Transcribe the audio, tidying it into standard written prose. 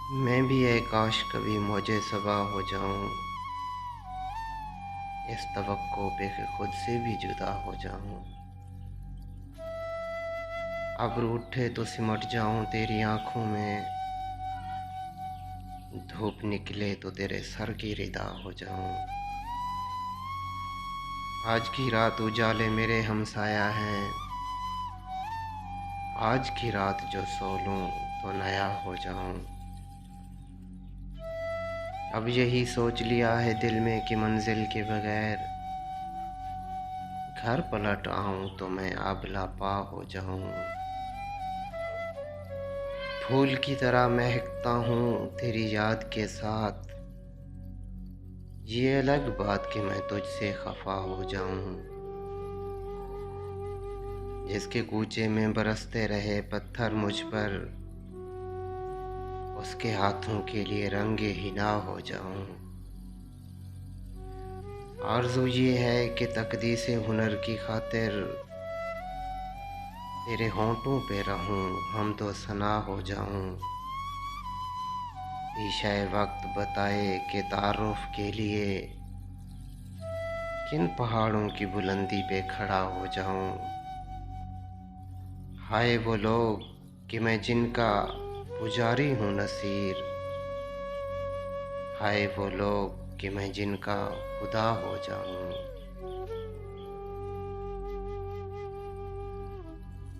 मैं भी है काश कभी मौजे सबा हो जाऊं, इस तवक्को पे कि खुद से भी जुदा हो जाऊं। अब रूठे तो सिमट जाऊं तेरी आंखों में, धूप निकले तो तेरे सर की रिदा हो जाऊं। आज की रात उजाले मेरे हमसाया है, आज की रात जो सो लूं तो नया हो जाऊं। अब यही सोच लिया है दिल में कि मंजिल के बगैर घर पलट आऊं तो मैं अबला पा हो जाऊं। फूल की तरह महकता हूँ तेरी याद के साथ, ये अलग बात कि मैं तुझसे खफा हो जाऊं। जिसके कूचे में बरसते रहे पत्थर मुझ पर, उसके हाथों के लिए रंगे हिना हो जाऊं। आरज़ू ये है कि तकदीस हुनर की खातिर तेरे होंठों पे रहूं, हम तो सना हो जाऊं। ईशाए वक्त बताए कि तारुफ के लिए किन पहाड़ों की बुलंदी पे खड़ा हो जाऊं। हाय वो लोग कि मैं जिनका पुजारी हूँ नसीर, हाय वो लोग कि मैं जिनका खुदा हो जाऊं।